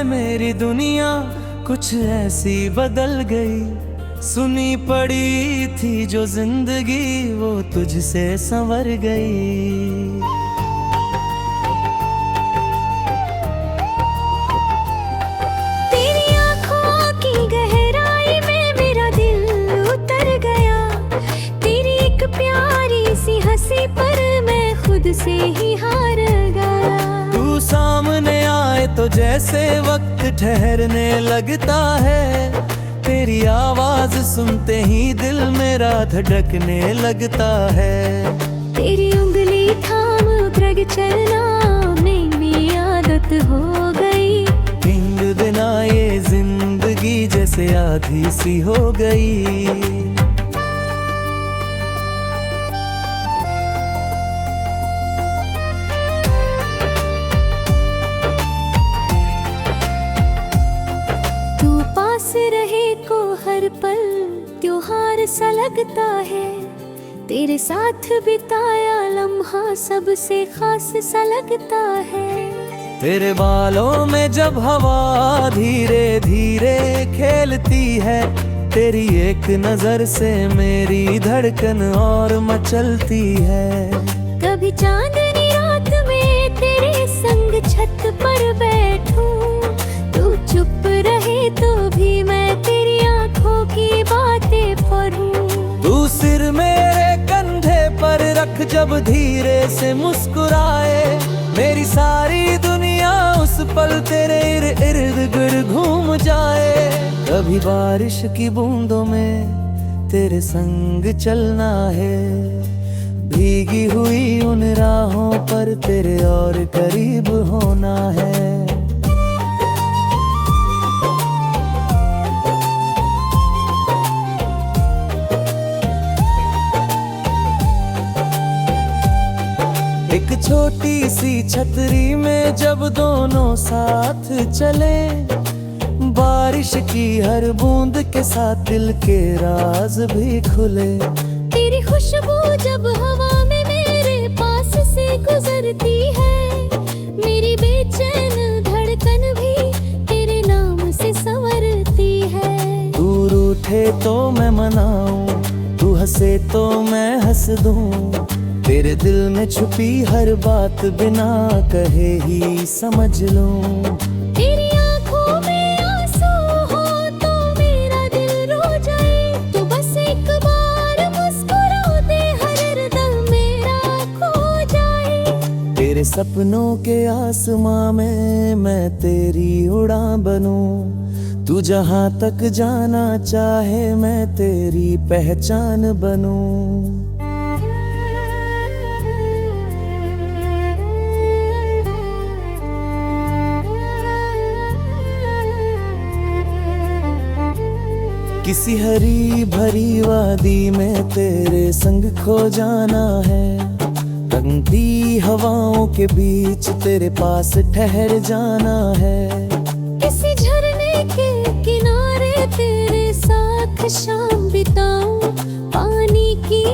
से मेरी दुनिया कुछ ऐसी बदल गई। सुनी पड़ी थी जो जिंदगी वो तुझसे संवर गई। तेरी आँखों की गहराई में मेरा दिल उतर गया। तेरी एक प्यारी सी हंसी पर मैं खुद से ही हार गया। तू सामने आए तो जैसे वक्त ठहरने लगता है। तेरी आवाज सुनते ही दिल मेरा धड़कने लगता है। तेरी उंगली थाम प्रग चलना मेरी आदत हो गई। इन बिना ये जिंदगी जैसे आधी सी हो गई। रहे को हर पल त्योहार सा लगता है। तेरे साथ बिताया लम्हा सबसे खास सा लगता है। तेरे बालों में जब हवा धीरे धीरे खेलती है। तेरी एक नजर से मेरी धड़कन और मचलती है। कभी चांदनी रात में तेरे संग छत पर बैठूं। तू चुप रहे तो भी मैं तेरी आंखों की बातें पढ़ूं। तू सिर मेरे कंधे पर रख जब धीरे से मुस्कुराए। मेरी सारी दुनिया उस पल तेरे इर्द गिर्द घूम जाए। कभी बारिश की बूंदों में तेरे संग चलना है। भीगी हुई उन राहों पर तेरे और करीब होना है। एक छोटी सी छतरी में जब दोनों साथ चले। बारिश की हर बूंद के साथ दिल के राज भी खुले। तेरी खुशबू जब हवा में मेरे पास से गुजरती है। मेरी बेचैन धड़कन भी तेरे नाम से संवरती है। तू रूठे तो मैं मनाऊं, तू हंसे तो मैं हंस दूं। तेरे दिल में छुपी हर बात बिना कहे ही समझ लूं। तेरी आंखों में आंसू हो तो मेरा दिल रो जाए। तो बस एक बार मुस्कुरा दे हर दम मेरा खो जाए। तेरे सपनों के आसमां में मैं तेरी उड़ान बनूं। तू जहां तक जाना चाहे मैं तेरी पहचान बनूं। किसी हरी भरी वादी में तेरे संग खो जाना है। रंगती हवाओं के बीच तेरे पास ठहर जाना है। किसी झरने के किनारे तेरे साथ शाम बिताऊं। पानी की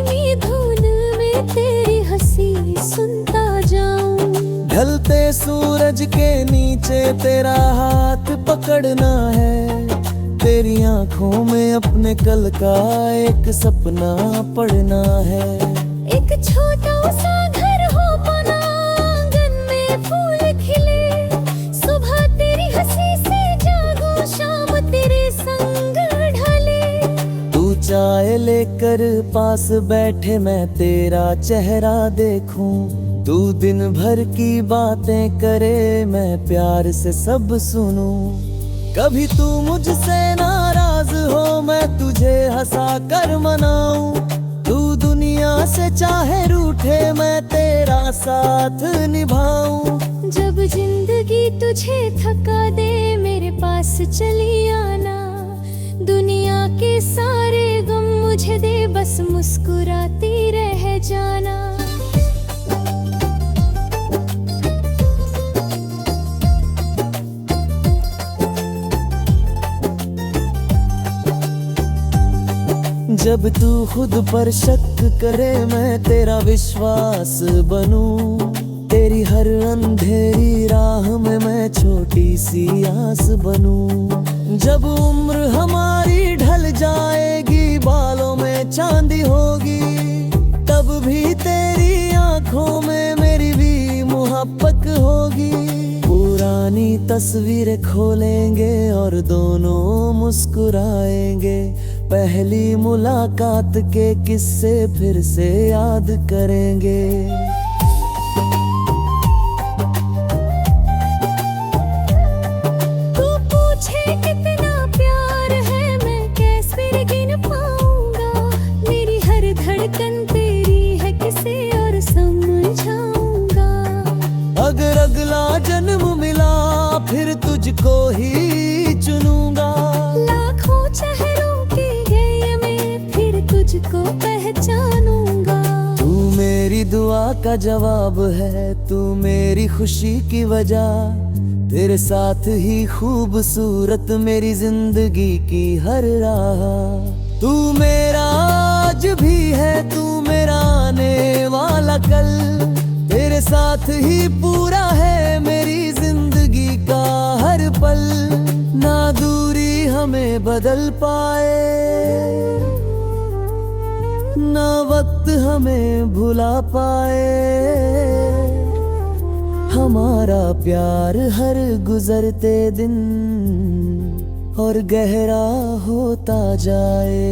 धुन में तेरी हंसी सुनता जाऊं। ढलते सूरज के नीचे तेरा हाथ पकड़ना है। तेरी आंखों में अपने कल का एक सपना पढ़ना है। एक छोटा सा घर हो बना, आंगन में फूल खिले। सुबह तेरी हंसी से जागो, शाम तेरे संग ढले। तू चाय लेकर पास बैठे मैं तेरा चेहरा देखूं। तू दिन भर की बातें करे मैं प्यार से सब सुनूं। कभी तू मुझसे नाराज हो मैं तुझे हंसा कर मनाऊं। तू दुनिया से चाहे रूठे मैं तेरा साथ निभाऊं। जब जिंदगी तुझे थका दे मेरे पास चली आना। दुनिया के सारे गम मुझे दे बस मुस्कुराती रह जाना। जब तू खुद पर शक करे मैं तेरा विश्वास बनूं। तेरी हर अंधेरी राह में मैं छोटी सी आस बनूं। जब उम्र हमारी ढल जाएगी, बालों में चांदी होगी, तब भी तेरी आंखों में मेरी भी मोहब्बत होगी। पुरानी तस्वीरें खोलेंगे और दोनों मुस्कुराएंगे। पहली मुलाकात के किस्से फिर से याद करेंगे। तू पूछे कितना प्यार है, मैं कैसे गिन पाऊंगा। मेरी हर धड़कन तेरी है, किसे और समझाऊंगा। अगर अगला जन्म मिला फिर तुझको ही चुनूंगा। लाखों चेहरों की गई मैं फिर तुझको पहचानूंगा। तू मेरी दुआ का जवाब है, तू मेरी खुशी की वजह। तेरे साथ ही खूबसूरत मेरी जिंदगी की हर राह। तू मेरा आज भी है, तू मेरा आने वाला कल। तेरे साथ ही पूरा है मेरी जिंदगी का हर पल। ना दूरी हमें बदल पाए, ना वक्त हमें भुला पाए। हमारा प्यार हर गुजरते दिन और गहरा होता जाए।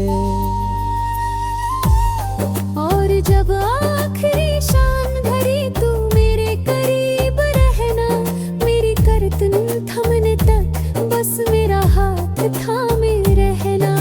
और जब आखिरी शाम घड़ी तू मेरे करीब रहना। मेरी करतन थमने तक बस मेरा हाथ थामे रहना।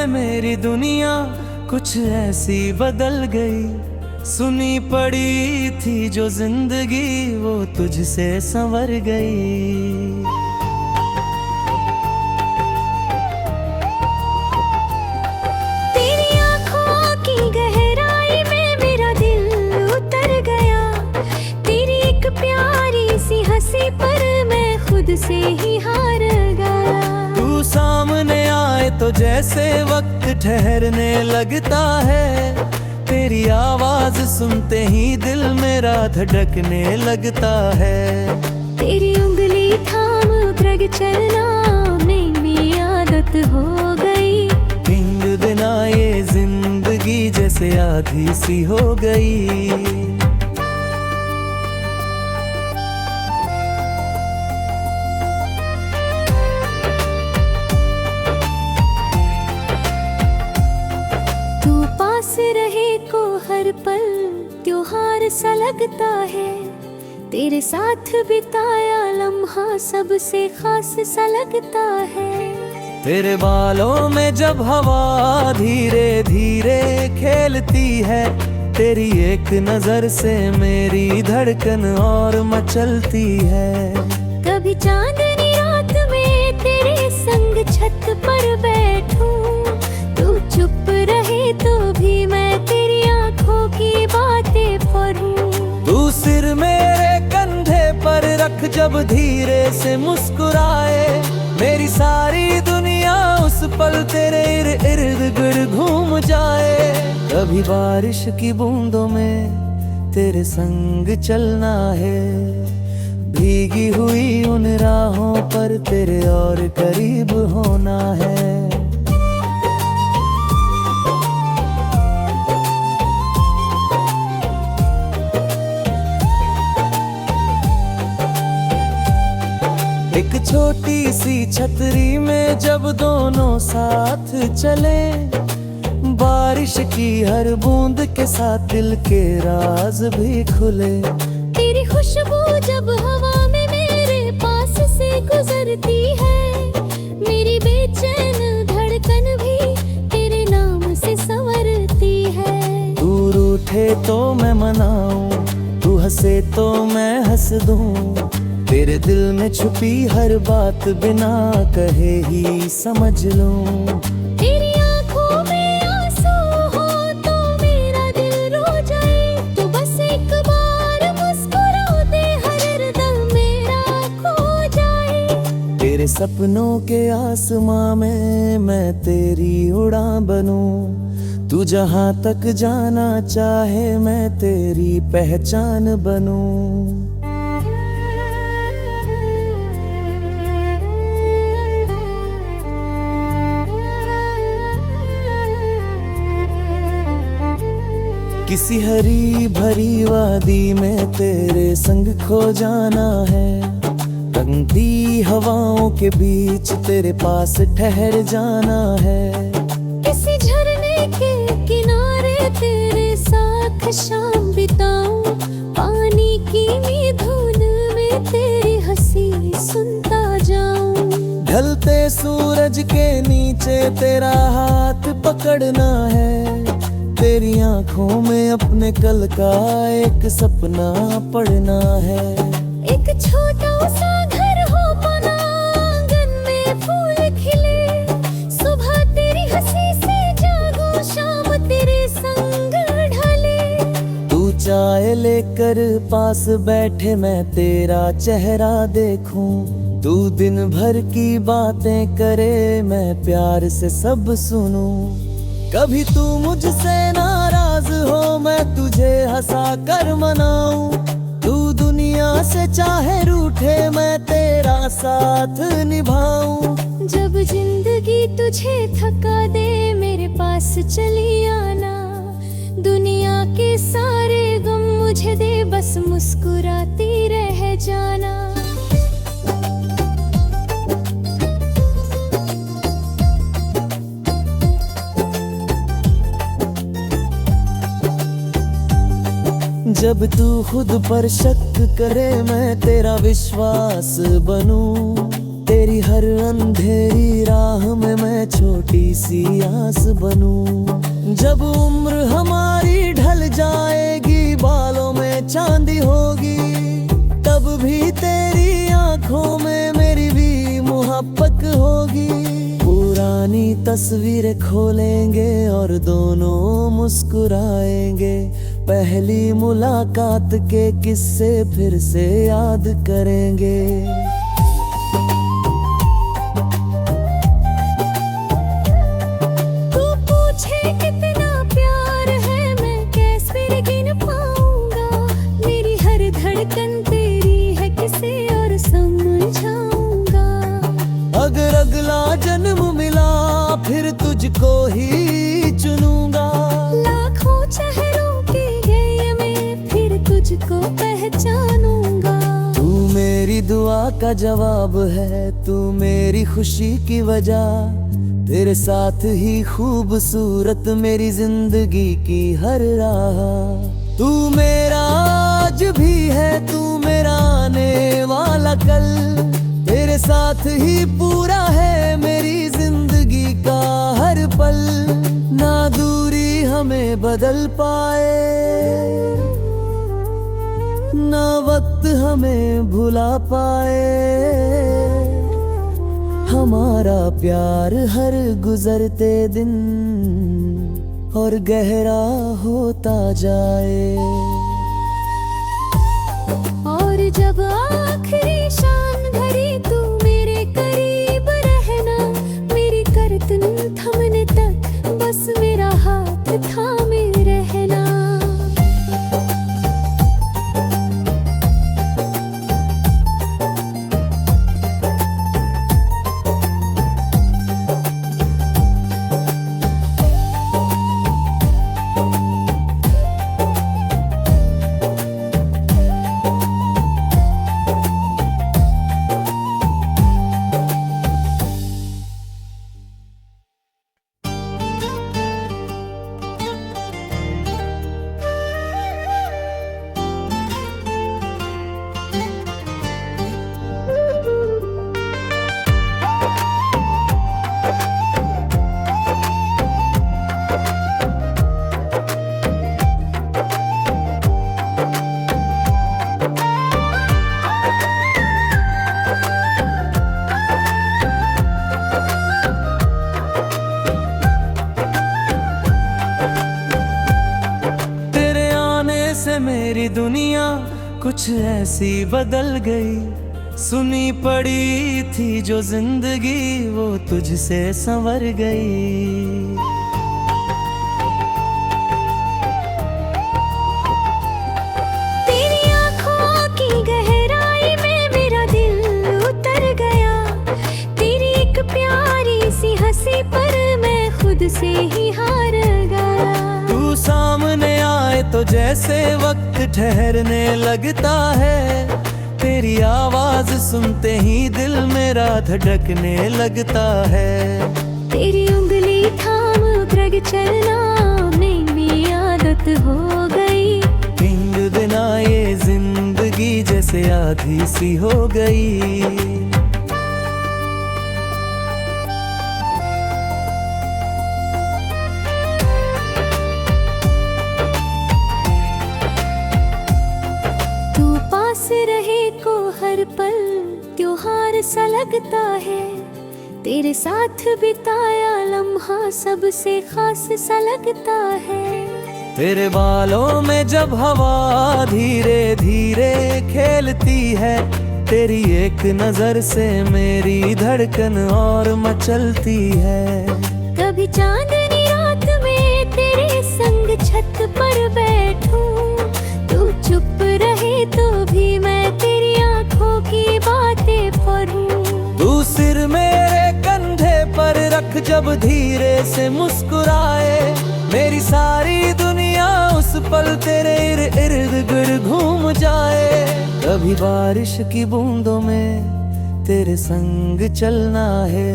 मेरी दुनिया कुछ ऐसी बदल गई। सुनी पड़ी थी जो जिंदगी वो तुझसे संवर गई। तेरी आँखों की गहराई में मेरा दिल उतर गया। तेरी एक प्यारी सी हंसी पर मैं खुद से ही हार गया। तू सामने आए तो जैसे वक्त ठहरने लगता है। तेरी आवाज सुनते ही दिल मेरा धड़कने लगता है। तेरी उंगली थाम कर चलना मेरी आदत हो गई। नींद बिना ये जिंदगी जैसे आधी सी हो गई। रहे को हर पल त्योहार सा लगता है। तेरे साथ बिताया लम्हा सबसे खास सा लगता है। तेरे बालों में जब हवा धीरे धीरे खेलती है। तेरी एक नजर से मेरी धड़कन और मचलती है। कभी चांदनी रात में तेरे संग छत पर बैठूं। तू चुप रहे तो भी मैं तेरी आंखों की बातें पढ़ूं। तू सिर मेरे कंधे पर रख जब धीरे से मुस्कुराए। मेरी सारी दुनिया उस पल तेरे इर्द गिर्द घूम जाए। कभी बारिश की बूंदों में तेरे संग चलना है। भीगी हुई उन राहों पर तेरे और करीब होना है। छोटी सी छतरी में जब दोनों साथ चले, बारिश की हर बूंद के साथ दिल के राज भी खुले। तेरी खुशबू जब हवा में मेरे पास से गुजरती है, मेरी बेचैन धड़कन भी तेरे नाम से संवरती है। तू रूठे तो मैं मनाऊं, तू हंसे तो मैं हंस दूं, तेरे दिल में छुपी हर बात बिना कहे ही समझ लूं। तेरी आंखों में आंसू हो तो मेरा दिल रो जाए, तो बस एक बार मुस्कुरा दे हर दम मेरा खो जाए। तेरे सपनों के आसमां में मैं तेरी उड़ान बनूं, तू जहां तक जाना चाहे मैं तेरी पहचान बनूं। किसी हरी भरी वादी में तेरे संग खो जाना है, रंगती हवाओं के बीच तेरे पास ठहर जाना है। किसी झरने के किनारे तेरे साथ शाम बिताऊं, पानी की धुन में तेरी हंसी सुनता जाऊं। ढलते सूरज के नीचे तेरा हाथ पकड़ना है, तेरी आंखों में अपने कल का एक सपना पढ़ना है। एक छोटा सा घर हो बना, आंगन में फूल खिले, सुबह तेरी हंसी से जागो, शाम तेरे संग ढले। तू चाय लेकर पास बैठे मैं तेरा चेहरा देखूं, तू दिन भर की बातें करे मैं प्यार से सब सुनूं। कभी तू मुझसे नाराज हो मैं तुझे हंसा कर मनाऊं, तू दुनिया से चाहे रूठे मैं तेरा साथ निभाऊं। जब जिंदगी तुझे थका दे मेरे पास चली आना, दुनिया के सारे गम मुझे दे बस मुस्कुराती रह जाना। जब तू खुद पर शक करे मैं तेरा विश्वास बनूं, तेरी हर अंधेरी राह में मैं छोटी सी आस बनूं। जब उम्र हमारी ढल जाएगी बालों में चांदी होगी, तब भी तेरी आंखों में मेरी भी मोहब्बत होगी। पुरानी तस्वीरें खोलेंगे और दोनों मुस्कुराएंगे, पहली मुलाकात के किस्से फिर से याद करेंगे। तू पूछे कितना प्यार है मैं कैसे गिन पाऊंगा, मेरी हर धड़कन तेरी है किसे और समझाऊंगा। अगर अगला जन्म मिला फिर तुझको ही चुनूंगा, लाखों चेहरों के गए मैं फिर तुझको पहचानूंगा। तू मेरी दुआ का जवाब है, तू मेरी खुशी की वजह, तेरे साथ ही खूबसूरत मेरी जिंदगी की हर राह। तू मेरा आज भी है, तू मेरा आने वाला कल, तेरे साथ ही पूरा है मेरी जिंदगी का हर पल। ना दूरी हमें बदल पाए, ना वक्त हमें भुला पाए, हमारा प्यार हर गुजरते दिन और गहरा होता जाए। और जब आखिरी शाम घड़ी तू मेरे करीब रहना, मेरी करतन थमने तक बस मेरा हाथ थामे रहना। से मेरी दुनिया कुछ ऐसी बदल गई। सुनी पड़ी थी जो जिंदगी वो तुझसे संवर गई। तेरी आँखों की गहराई में मेरा दिल उतर गया। तेरी एक प्यारी सी हंसी पर मैं खुद से ही हार गया। तू सामने आए तो जैसे वक्त ठहरने लगता है। तेरी आवाज सुनते ही दिल मेरा धड़कने लगता है। तेरी उंगली थाम कर चलना मेरी आदत हो गई। इन बिना ये जिंदगी जैसे आधी सी हो गई। रहे को हर पल त्योहार सा लगता है। तेरे साथ बिताया लम्हा सबसे खास सा लगता है। तेरे बालों में जब हवा धीरे धीरे खेलती है। तेरी एक नजर से मेरी धड़कन और मचलती है। कभी चांदनी रात में तेरे संग छत पर बैठूं। तू चुप रहे तो भी मैं तेरी आंखों की बातें पढ़ूं। तू सिर मेरे कंधे पर रख जब धीरे से मुस्कुराए। मेरी सारी दुनिया उस पल तेरे इर्द गिर्द घूम जाए। कभी बारिश की बूंदों में तेरे संग चलना है।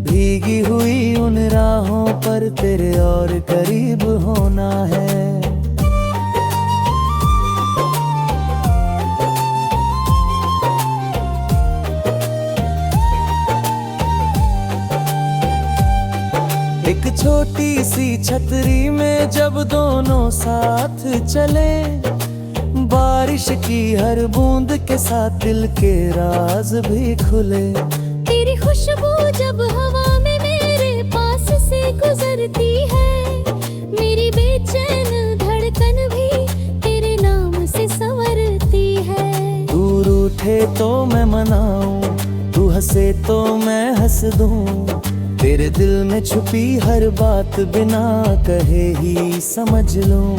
भीगी हुई उन राहों पर तेरे और करीब होना है। एक छोटी सी छतरी में जब दोनों साथ चले। बारिश की हर बूंद के साथ दिल के राज भी खुले। तेरी खुशबू जब हवा में मेरे पास से गुजरती है। मेरी बेचैन धड़कन भी तेरे नाम से संवरती है। तू रूठे तो मैं मनाऊं, तू हंसे तो मैं हंस दूं। तेरे दिल में छुपी हर बात बिना कहे ही समझ लूं।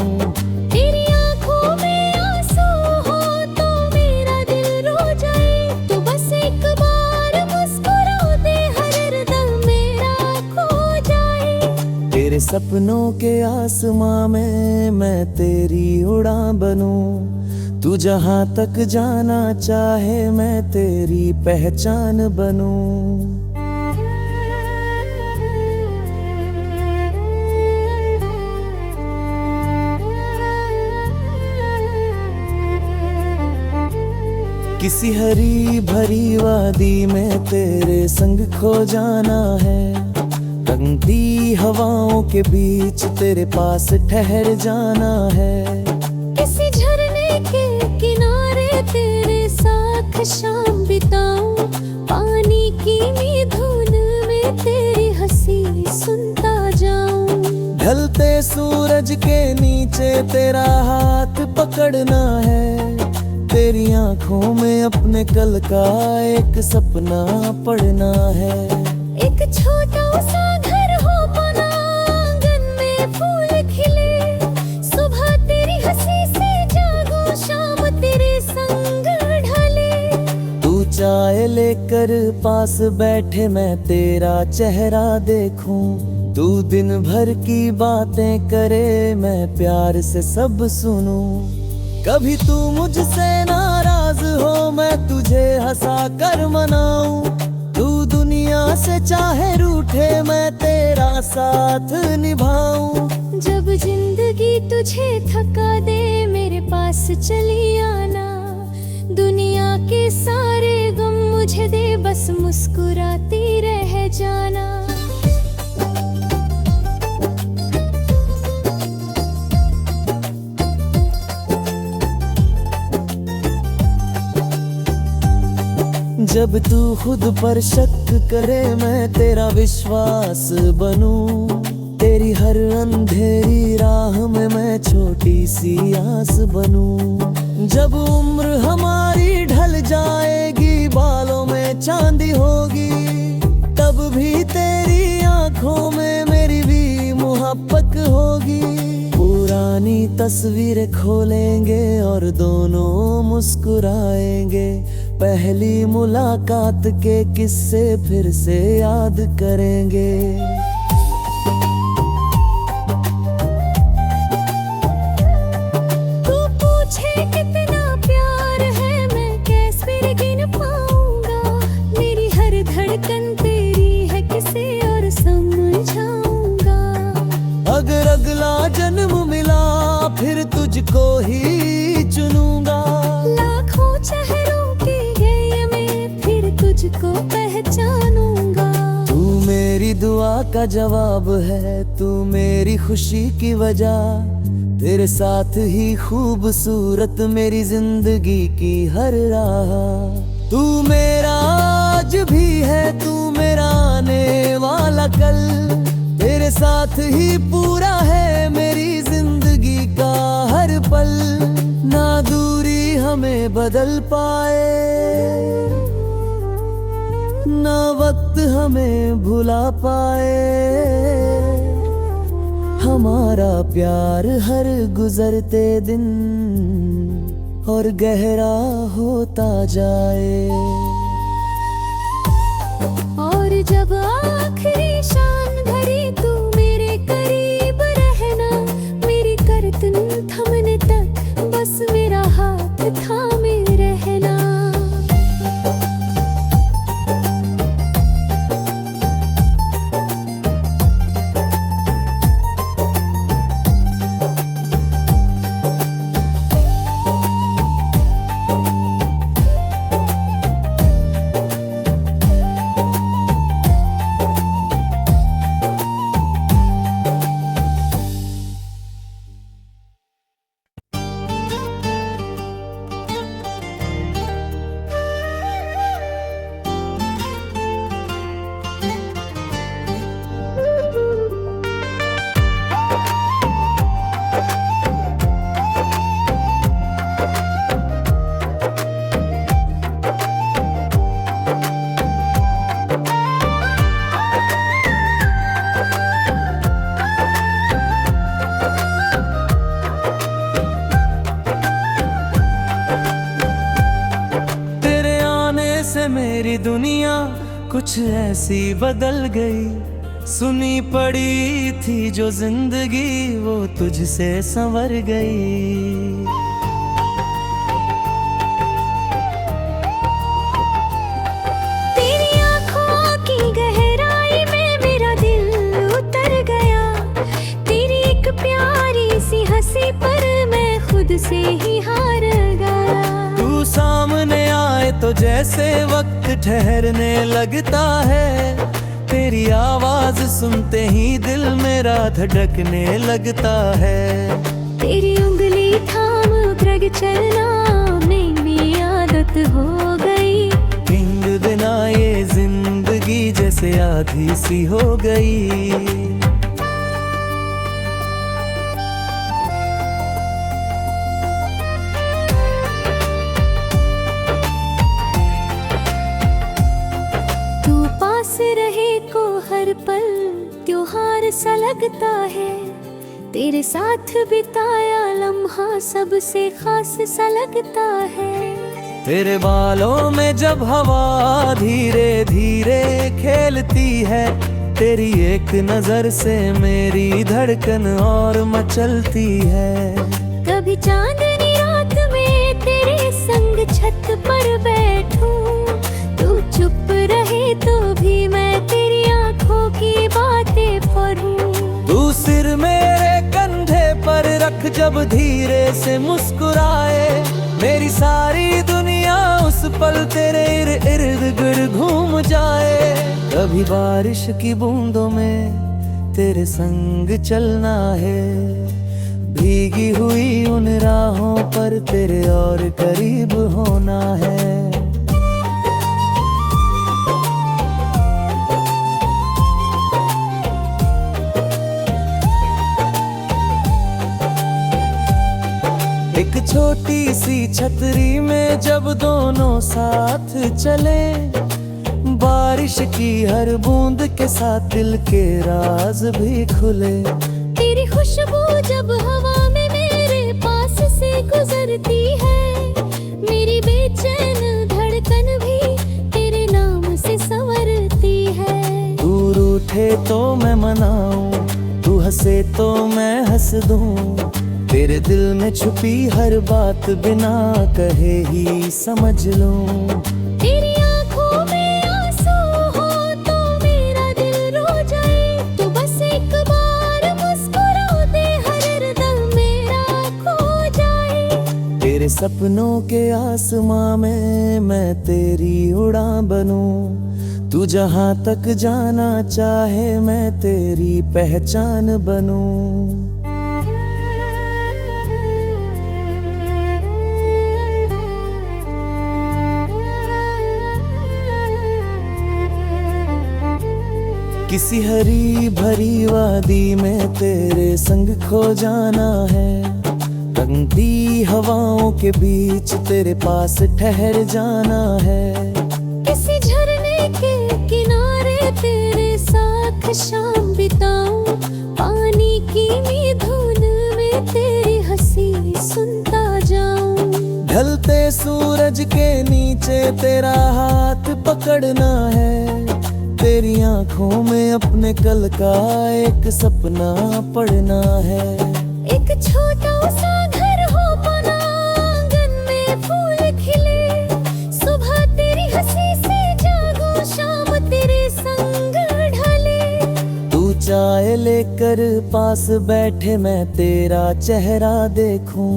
तेरी आंखों में आंसू हो तो मेरा दिल रो जाए। तो बस एक बार मुस्कुरा दे हर दम मेरा खो जाए। तेरे सपनों के आसमां में मैं तेरी उड़ान बनूं। तू जहां तक जाना चाहे मैं तेरी पहचान बनूं। किसी हरी भरी वादी में तेरे संग खो जाना है। रंगती हवाओं के बीच तेरे पास ठहर जाना है। किसी झरने के किनारे तेरे साथ शाम बिताऊं। पानी की धुन में तेरी हंसी सुनता जाऊं। ढलते सूरज के नीचे तेरा हाथ पकड़ना है। तेरी आंखों में अपने कल का एक सपना पढ़ना है। एक छोटा सा घर हो बना आंगन में फूल खिले। सुबह तेरी हंसी से जागो शाम तेरे संग ढले। तू चाय लेकर पास बैठे मैं तेरा चेहरा देखूं। तू दिन भर की बातें करे मैं प्यार से सब सुनूं। कभी तू मुझसे नाराज हो मैं तुझे हंसा कर मनाऊं। तू दुनिया से चाहे रूठे मैं तेरा साथ निभाऊं। जब जिंदगी तुझे थका दे मेरे पास चली आना। दुनिया के सारे गम मुझे दे बस मुस्कुराती रह जाना। जब तू खुद पर शक करे मैं तेरा विश्वास बनूं। तेरी हर अंधेरी राह में मैं छोटी सी आस बनूं। जब उम्र हमारी ढल जाएगी, बालों में चांदी होगी, तब भी तेरी आंखों में मेरी भी मोहब्बत होगी। पुरानी तस्वीरें खोलेंगे और दोनों मुस्कुराएंगे। पहली मुलाकात के किस्से फिर से याद करेंगे। तू पूछे कितना प्यार है, मैं कैसे गिन पाऊंगा। मेरी हर धड़कन तेरी है, किसे और समझाऊंगा। अगर अगला जन्म मिला फिर तुझको ही चुनूंगा। लाखों चेहरों की ये मैं फिर तुझको पहचानूंगा। तू मेरी दुआ का जवाब है, तू मेरी खुशी की वजह। तेरे साथ ही खूबसूरत मेरी जिंदगी की हर राह। तू मेरा आज भी है, तू मेरा आने वाला कल। तेरे साथ ही पूरा है मेरी जिंदगी का हर पल। ना दूरी हमें बदल पाए, ना वक्त हमें भुला पाए। हमारा प्यार हर गुजरते दिन और गहरा होता जाए। और जब आखिरी शाम घड़ी तू मेरे करीब रहना। मेरी करतन थमने तक बस मेरा हाथ थामे रहना। मेरी दुनिया कुछ ऐसी बदल गई। सुनी पड़ी थी जो जिंदगी वो तुझसे संवर गई। तेरी आँखों की गहराई में मेरा दिल उतर गया। तेरी एक प्यारी सी हंसी पर मैं खुद से ही हार गया। तू सामने आए तो जैसे वक्त ठहरने लगता है। तेरी आवाज सुनते ही दिल मेरा धड़कने लगता है। तेरी उंगली थाम कर चलना मेरी आदत हो गई। नींद बिना ये जिंदगी जैसे आधी सी हो गई। रहे को हर पल त्योहार सा लगता है। तेरे साथ बिताया लम्हा सबसे खास सा लगता है। तेरे बालों में जब हवा धीरे धीरे खेलती है। तेरी एक नजर से मेरी धड़कन और मचलती है। कभी चांदनी रात में तेरे संग छत पर बैठूं। तू चुप रहे तो भी मैं तेरी आंखों की बातें पढ़ूं। तू सिर मेरे कंधे पर रख जब धीरे से मुस्कुराए। मेरी सारी दुनिया उस पल तेरे इर्द गिर्द घूम जाए। कभी बारिश की बूंदों में तेरे संग चलना है। भीगी हुई उन राहों पर तेरे और करीब होना है। एक छोटी सी छतरी में जब दोनों साथ चले, बारिश की हर बूंद के साथ दिल के राज भी खुले। तेरी खुशबू जब हवा में मेरे पास से गुजरती है, मेरी बेचैन धड़कन भी तेरे नाम से संवरती है। तू रूठे तो मैं मनाऊं, तू हंसे तो मैं हंस दूं, तेरे दिल में छुपी हर बात बिना कहे ही समझ लूं। तेरी आंखों में आंसू हो तो मेरा दिल रो जाए, तू बस एक बार मुस्कुरा दे, हर दम मेरा खो जाए। तेरे सपनों के आसमां में मैं तेरी उड़ान बनूं, तू जहां तक जाना चाहे मैं तेरी पहचान बनूं। किसी हरी भरी वादी में तेरे संग खो जाना है, रंगती हवाओं के बीच तेरे पास ठहर जाना है। किसी झरने के किनारे तेरे साथ शाम बिताऊं, पानी की धुन में तेरी हंसी सुनता जाऊं। ढलते सूरज के नीचे तेरा हाथ पकड़ना है, तेरी आंखों में अपने कल का एक सपना पढ़ना है। एक छोटा सा घर हो बना, आंगन में फूल खिले, सुबह तेरी हंसी से जागो, शाम तेरे संग ढले। तू चाय लेकर पास बैठे मैं तेरा चेहरा देखूं,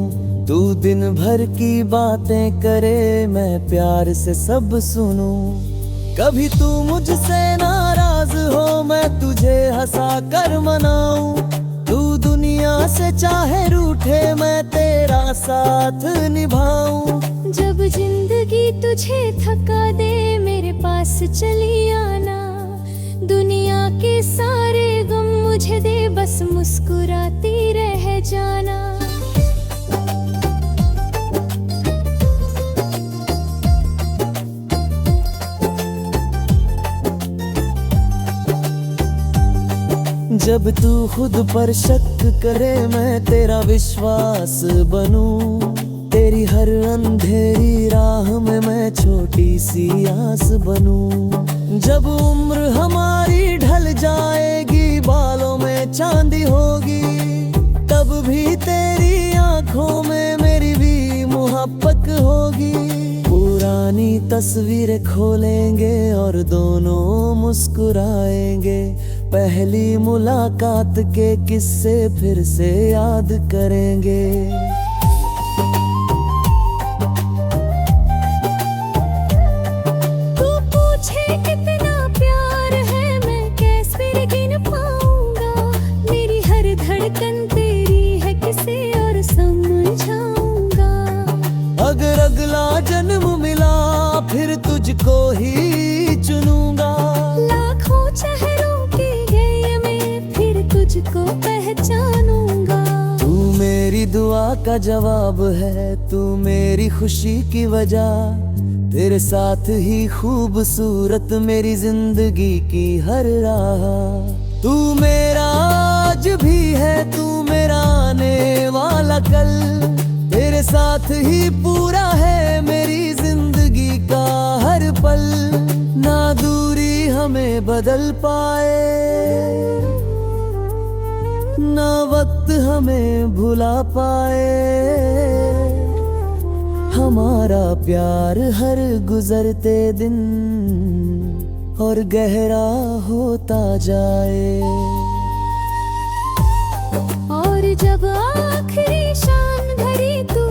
तू दिन भर की बातें करे मैं प्यार से सब सुनूं। कभी तू मुझसे नाराज हो मैं तुझे हंसा कर मनाऊं, तू दुनिया से चाहे रूठे मैं तेरा साथ निभाऊं। जब जिंदगी तुझे थका दे मेरे पास चली आना, दुनिया के सारे गम मुझे दे, बस मुस्कुराती रह जाना। जब तू खुद पर शक करे मैं तेरा विश्वास बनूं, तेरी हर अंधेरी राह में मैं छोटी सी आस बनूं। जब उम्र हमारी ढल जाएगी, बालों में चांदी होगी, तब भी तेरी आंखों में मेरी भी मोहब्बत होगी। पुरानी तस्वीरें खोलेंगे और दोनों मुस्कुराएंगे, पहली मुलाकात के किस्से फिर से याद करेंगे। तू पूछे कितना प्यार है मैं कैसे गिन पाऊंगा, मेरी हर धड़कन तेरी है किसे और समझाऊंगा। अगर अगला जन्म मिला फिर तुझको ही चुनूंगा, लाखों चेहरों की गए मैं फिर तुझको पहचानूंगा। तू मेरी दुआ का जवाब है, तू मेरी खुशी की वजह, तेरे साथ ही खूबसूरत मेरी जिंदगी की हर राह। तू मेरा आज भी है, तू मेरा आने वाला कल, तेरे साथ ही पूरा है मेरी जिंदगी का हर पल। ना दूरी हमें बदल पाए, ना वक्त हमें भुला पाए, हमारा प्यार हर गुजरते दिन और गहरा होता जाए। और जब आखिरी शाम घड़ी तू